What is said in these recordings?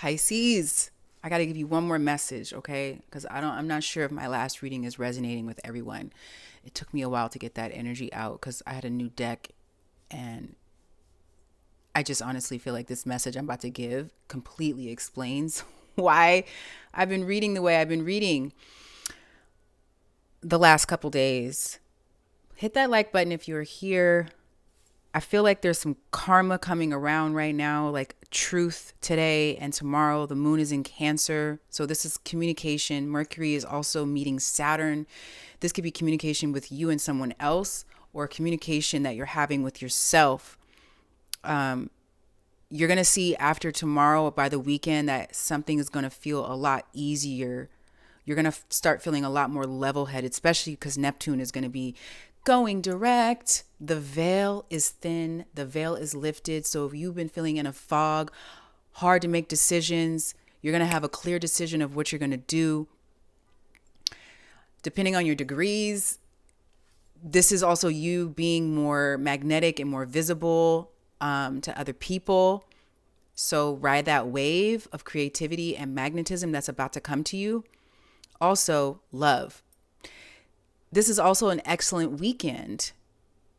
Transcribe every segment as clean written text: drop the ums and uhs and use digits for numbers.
Pisces, I got to give you one more message, okay? Because I'm not sure if my last reading is resonating with everyone. It took me a while to get that energy out because I had a new deck, and I just honestly feel like this message I'm about to give completely explains why I've been reading the way I've been reading the last couple days. Hit that like button if you're here. I feel like there's some karma coming around right now, like truth today and tomorrow. The moon is in Cancer. So this is communication. Mercury is also meeting Saturn. This could be communication with you and someone else, or communication that you're having with yourself. You're going to see after tomorrow, by the weekend, that something is going to feel a lot easier. You're going to start feeling a lot more level headed, especially because Neptune is going to be going direct. The veil is thin, the veil is lifted. So if you've been feeling in a fog, hard to make decisions, you're going to have a clear decision of what you're going to do. Depending on your degrees, this is also you being more magnetic and more visible to other people. So ride that wave of creativity and magnetism that's about to come to you. Also, love. This is also an excellent weekend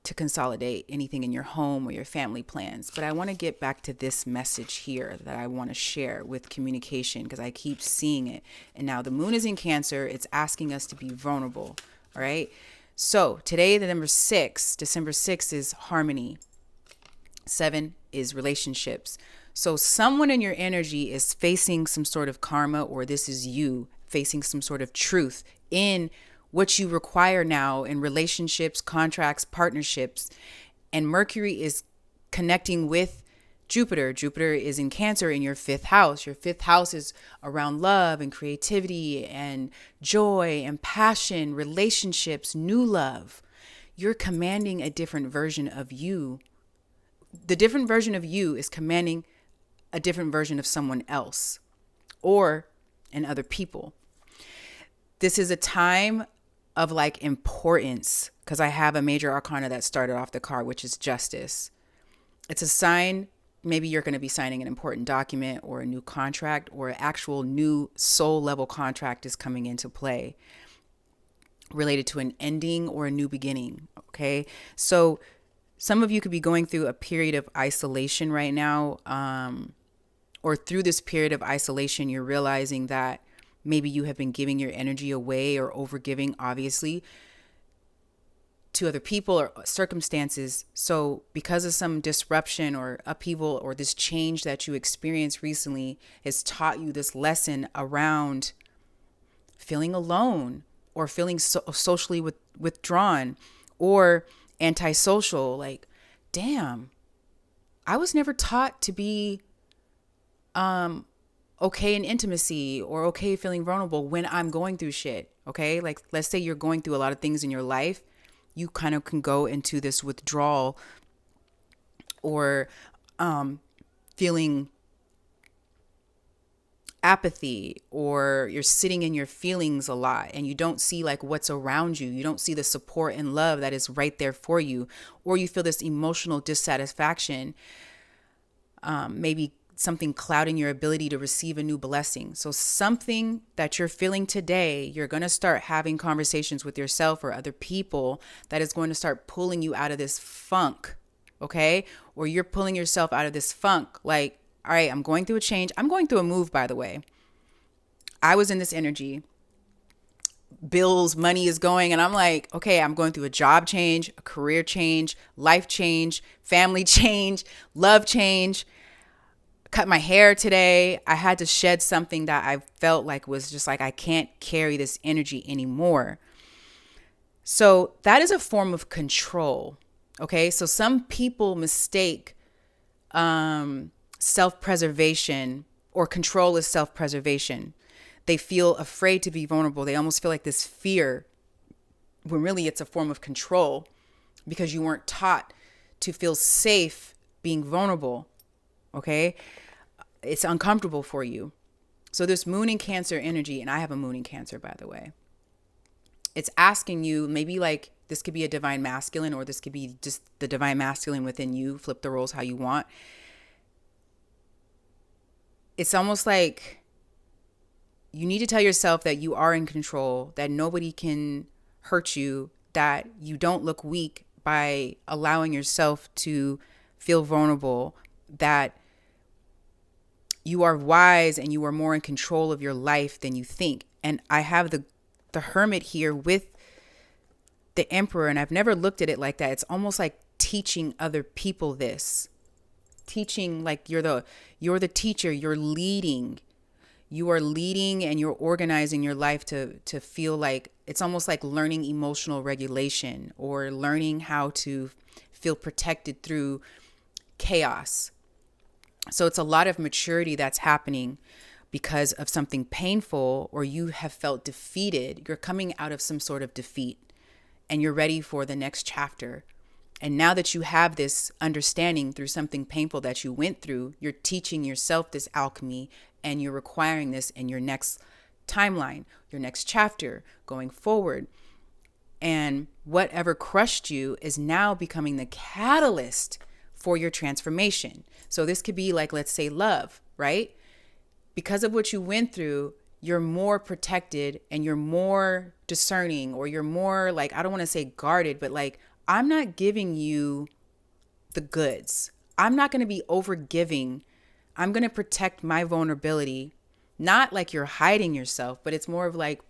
to consolidate anything in your home or your family plans. But I want to get back to this message here that I want to share with communication, because I keep seeing it. And now the moon is in Cancer. It's asking us to be vulnerable. All right. So today, the number 6, December 6th, is harmony. 7 is relationships. So someone in your energy is facing some sort of karma, or this is you facing some sort of truth in what you require now in relationships, contracts, partnerships. And Mercury is connecting with Jupiter. Jupiter is in Cancer in your 5th house. Your 5th house is around love and creativity and joy and passion, relationships, new love. You're commanding a different version of you. The different version of you is commanding a different version of someone else or in other people. This is a time of like importance, because I have a major arcana that started off the card, which is justice. It's a sign. Maybe you're going to be signing an important document or a new contract, or an actual new soul level contract is coming into play related to an ending or a new beginning. Okay. So some of you could be going through a period of isolation right now, or through this period of isolation, you're realizing that maybe you have been giving your energy away or overgiving, obviously, to other people or circumstances. So because of some disruption or upheaval or this change that you experienced recently has taught you this lesson around feeling alone, or feeling socially withdrawn, or antisocial. Like, damn, I was never taught to be okay in intimacy, or okay feeling vulnerable when I'm going through shit. Okay, like let's say you're going through a lot of things in your life, you kind of can go into this withdrawal, or feeling apathy, or you're sitting in your feelings a lot and you don't see like what's around you. You don't see the support and love that is right there for you, or you feel this emotional dissatisfaction, maybe something clouding your ability to receive a new blessing. So something that you're feeling today, you're going to start having conversations with yourself or other people that is going to start pulling you out of this funk. Okay. Or you're pulling yourself out of this funk. Like, all right, I'm going through a change. I'm going through a move, by the way. I was in this energy. Bills, money is going, and I'm like, okay, I'm going through a job change, a career change, life change, family change, love change. Cut my hair today. I had to shed something that I felt like was just like, I can't carry this energy anymore. So that is a form of control. Okay. So some people mistake self-preservation or control as self-preservation. They feel afraid to be vulnerable. They almost feel like this fear, when really it's a form of control, because you weren't taught to feel safe being vulnerable. Okay. It's uncomfortable for you. So this moon in Cancer energy, and I have a moon in Cancer, by the way, it's asking you, maybe like this could be a divine masculine, or this could be just the divine masculine within you. Flip the roles how you want. it's almost like you need to tell yourself that you are in control, that nobody can hurt you, that you don't look weak by allowing yourself to feel vulnerable, that you are wise and you are more in control of your life than you think. And I have the Hermit here with the Emperor, and I've never looked at it like that. It's almost like teaching other people this. Teaching, like you're the teacher, you're leading. You are leading and you're organizing your life to feel like it's almost like learning emotional regulation or learning how to feel protected through chaos. So it's a lot of maturity that's happening because of something painful, or you have felt defeated. You're coming out of some sort of defeat and you're ready for the next chapter. And now that you have this understanding through something painful that you went through, you're teaching yourself this alchemy and you're requiring this in your next timeline, your next chapter going forward. And whatever crushed you is now becoming the catalyst for your transformation. So this could be like, let's say, love, right? Because of what you went through, you're more protected and you're more discerning, or you're more like, I don't want to say guarded, but like, I'm not giving you the goods. I'm not going to be over giving. I'm going to protect my vulnerability. Not like you're hiding yourself, but it's more of like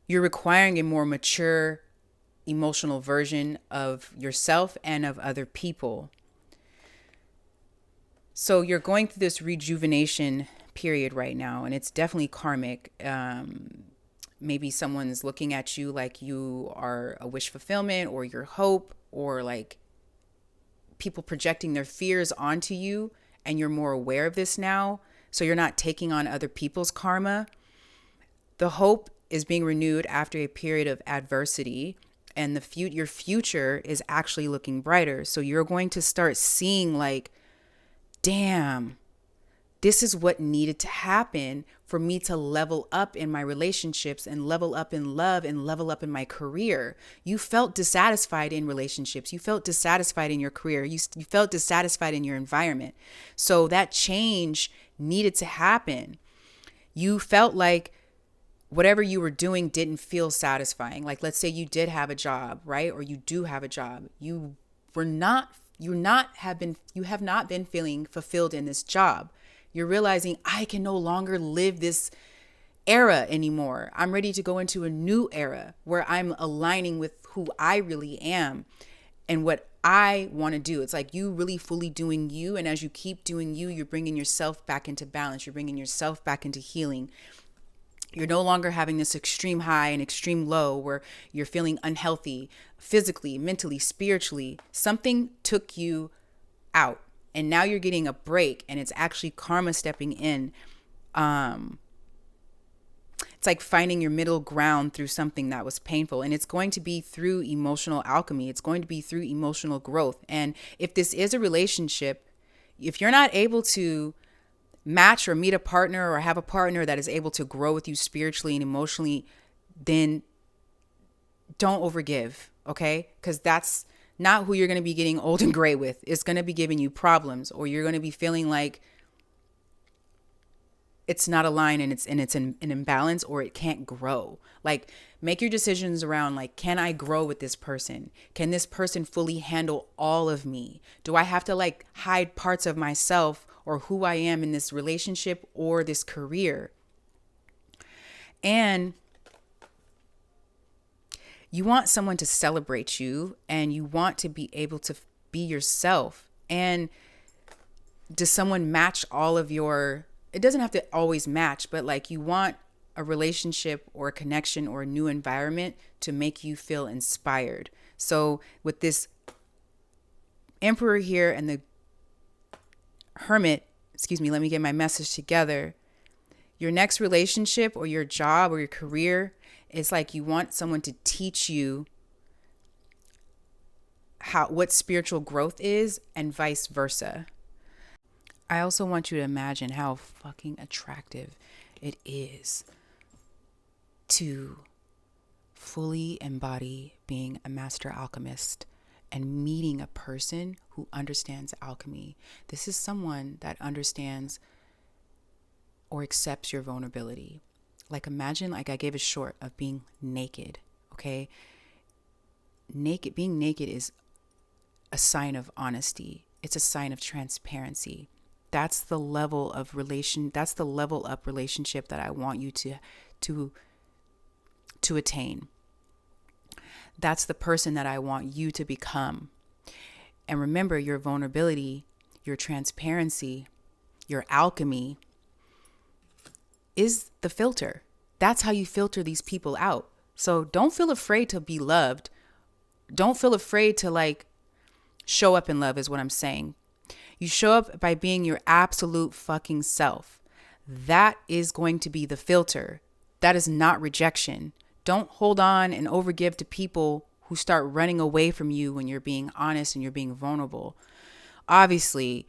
you're requiring a more mature emotional version of yourself and of other people. So you're going through this rejuvenation period right now, and it's definitely karmic. Maybe someone's looking at you like you are a wish fulfillment or your hope, or like people projecting their fears onto you, and you're more aware of this now. So you're not taking on other people's karma. The hope is being renewed after a period of adversity, and your future is actually looking brighter. So you're going to start seeing like, damn, this is what needed to happen for me to level up in my relationships and level up in love and level up in my career. You felt dissatisfied in relationships. You felt dissatisfied in your career. You felt dissatisfied in your environment. So that change needed to happen. You felt like whatever you were doing didn't feel satisfying. Like, let's say you did have a job, right? Or you do have a job. You have not been feeling fulfilled in this job. You're realizing, I can no longer live this era anymore. I'm ready to go into a new era where I'm aligning with who I really am and what I want to do. It's like you really fully doing you. And as you keep doing you, you're bringing yourself back into balance. You're bringing yourself back into healing. You're no longer having this extreme high and extreme low where you're feeling unhealthy physically, mentally, spiritually. Something took you out, and now you're getting a break, and it's actually karma stepping in. It's like finding your middle ground through something that was painful, and it's going to be through emotional alchemy. It's going to be through emotional growth. And if this is a relationship, if you're not able to match or meet a partner or have a partner that is able to grow with you spiritually and emotionally, then don't overgive, okay? Because that's not who you're going to be getting old and gray with. It's going to be giving you problems, or you're going to be feeling like it's not aligned and it's in an imbalance, or it can't grow. Like, make your decisions around like, can I grow with this person? Can this person fully handle all of me? Do I have to like hide parts of myself or who I am in this relationship or this career? And you want someone to celebrate you, and you want to be able to be yourself. And does someone match all of your, it doesn't have to always match, but like you want a relationship or a connection or a new environment to make you feel inspired. So with this Emperor here and the Hermit, let me get my message together. Your next relationship or your job or your career, it's like you want someone to teach you what spiritual growth is, and vice versa. I also want you to imagine how fucking attractive it is to fully embody being a master alchemist and meeting a person who understands alchemy. This is someone that understands or accepts your vulnerability. Like imagine, like I gave a short of being naked, okay? Being naked is a sign of honesty. It's a sign of transparency. That's the level of that's the level up relationship that I want you to attain. That's the person that I want you to become. And remember, your vulnerability, your transparency, your alchemy is the filter. That's how you filter these people out. So don't feel afraid to be loved. Don't feel afraid to like show up in love is what I'm saying. You show up by being your absolute fucking self. That is going to be the filter. That is not rejection. Don't hold on and overgive to people who start running away from you when you're being honest and you're being vulnerable. Obviously,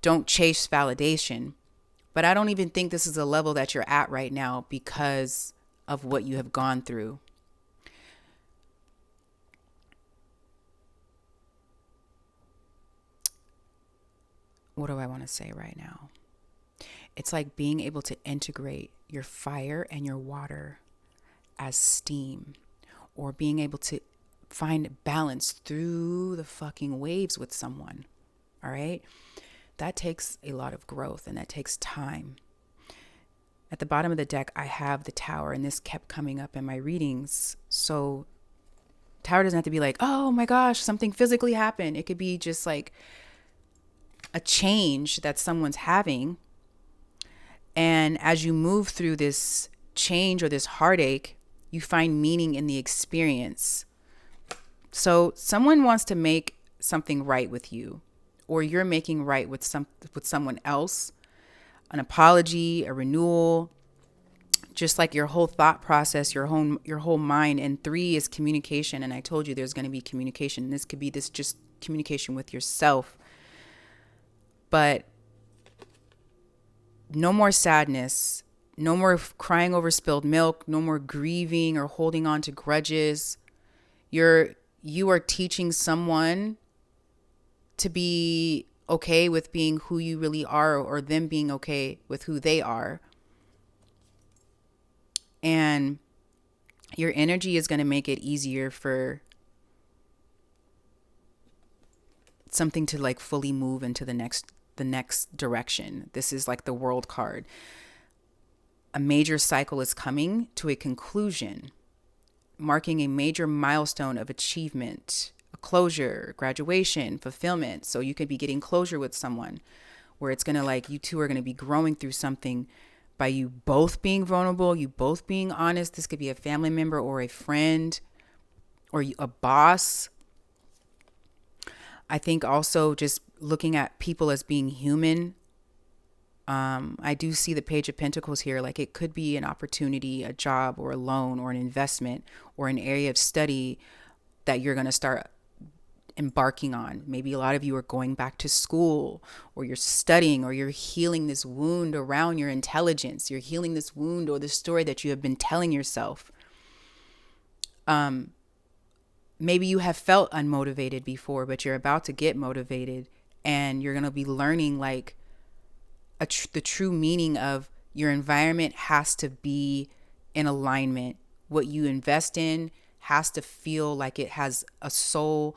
don't chase validation. But I don't even think this is a level that you're at right now because of what you have gone through. What do I want to say right now? It's like being able to integrate your fire and your water as steam, or being able to find balance through the fucking waves with someone. All right. That takes a lot of growth and that takes time. At the bottom of the deck, I have the Tower, and this kept coming up in my readings. So Tower doesn't have to be like, oh my gosh, something physically happened. It could be just like a change that someone's having. And as you move through this change or this heartache, you find meaning in the experience. So someone wants to make something right with you, or you're making right with someone else, an apology, a renewal, just like your whole thought process, your whole mind. And 3 is communication. And I told you there's going to be communication. This could be this just communication with yourself. But no more sadness, no more crying over spilled milk, no more grieving or holding on to grudges. You are teaching someone to be okay with being who you really are, or them being okay with who they are. And your energy is going to make it easier for something to like fully move into the next direction. This is like the World card. A major cycle is coming to a conclusion, marking a major milestone of achievement, a closure, graduation, fulfillment. So you could be getting closure with someone where it's going to like, you two are going to be growing through something by you both being vulnerable, you both being honest. This could be a family member or a friend or a boss. I think also just looking at people as being human. I do see the Page of Pentacles here. Like it could be an opportunity, a job or a loan or an investment or an area of study that you're going to start embarking on. Maybe a lot of you are going back to school, or you're studying, or you're healing this wound around your intelligence. You're healing this wound or the story that you have been telling yourself. Maybe you have felt unmotivated before, but you're about to get motivated, and you're going to be learning like the true meaning of your environment has to be in alignment. What you invest in has to feel like it has a soul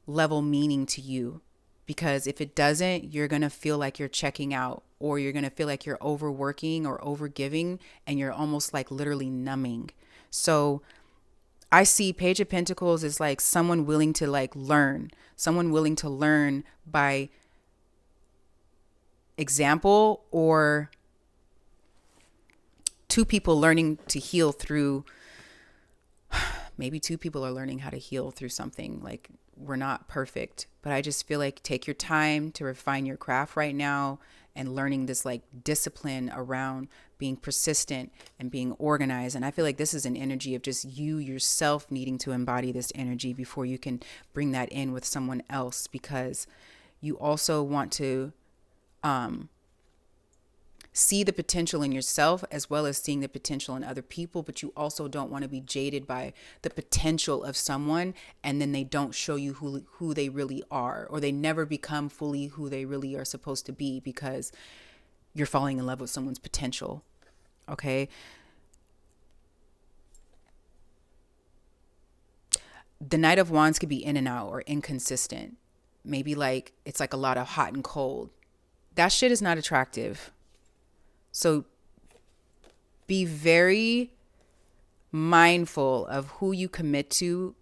level meaning to you, because if it doesn't, you're going to feel like you're checking out, or you're going to feel like you're overworking or overgiving, and you're almost like literally numbing. So I see Page of Pentacles as like someone willing to like learn, someone willing to learn by example, or 2 people learning to heal through, maybe 2 people are learning how to heal through something. Like we're not perfect, but I just feel like take your time to refine your craft right now and learning this like discipline around being persistent and being organized. And I feel like this is an energy of just you yourself needing to embody this energy before you can bring that in with someone else, because you also want to see the potential in yourself as well as seeing the potential in other people, but you also don't want to be jaded by the potential of someone and then they don't show you who they really are, or they never become fully who they really are supposed to be because you're falling in love with someone's potential. Okay? The Knight of Wands could be in and out or inconsistent. Maybe like it's like a lot of hot and cold. That shit is not attractive. So be very mindful of who you commit to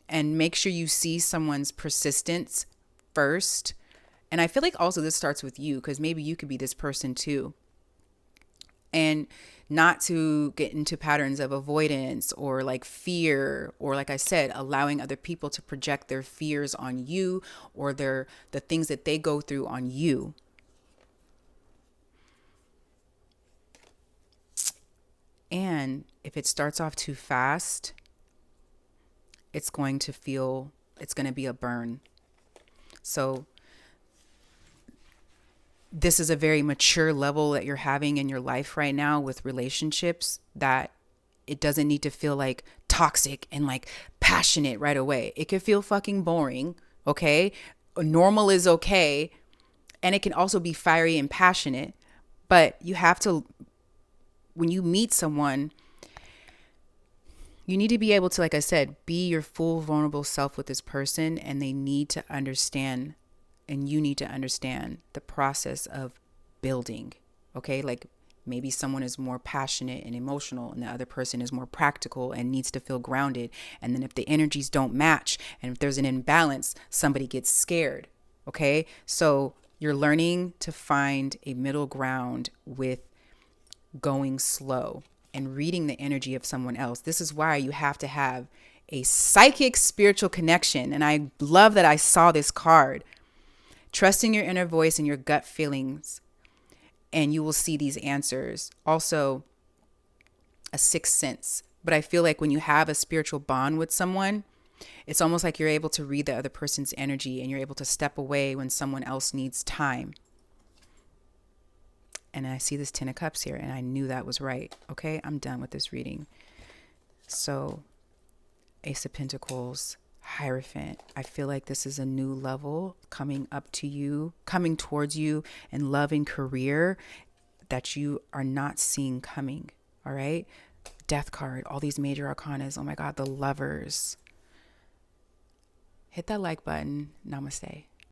and make sure you see someone's persistence first. And I feel like also this starts with you, because maybe you could be this person too. And not to get into patterns of avoidance or like fear, or like I said, allowing other people to project their fears on you or the things that they go through on you. And if it starts off too fast, it's going to be a burn. So this is a very mature level that you're having in your life right now with relationships, that it doesn't need to feel like toxic and like passionate right away. It could feel fucking boring, okay? Normal is okay. And it can also be fiery and passionate. But you have to, when you meet someone, you need to be able to, like I said, be your full vulnerable self with this person, and they need to understand, and you need to understand the process of building, okay? Like maybe someone is more passionate and emotional and the other person is more practical and needs to feel grounded. And then if the energies don't match and if there's an imbalance, somebody gets scared, okay? So you're learning to find a middle ground with going slow and reading the energy of someone else. This is why you have to have a psychic spiritual connection. And I love that I saw this card. Trusting your inner voice and your gut feelings, and you will see these answers. Also, a sixth sense. But I feel like when you have a spiritual bond with someone, it's almost like you're able to read the other person's energy and you're able to step away when someone else needs time. And I see this 10 of Cups here, and I knew that was right. Okay, I'm done with this reading. So, Ace of Pentacles, Hierophant. I feel like this is a new level coming up to you, coming towards you in love and career that you are not seeing coming. All right. Death card, all these major arcanas. Oh my God, the Lovers. Hit that like button. Namaste.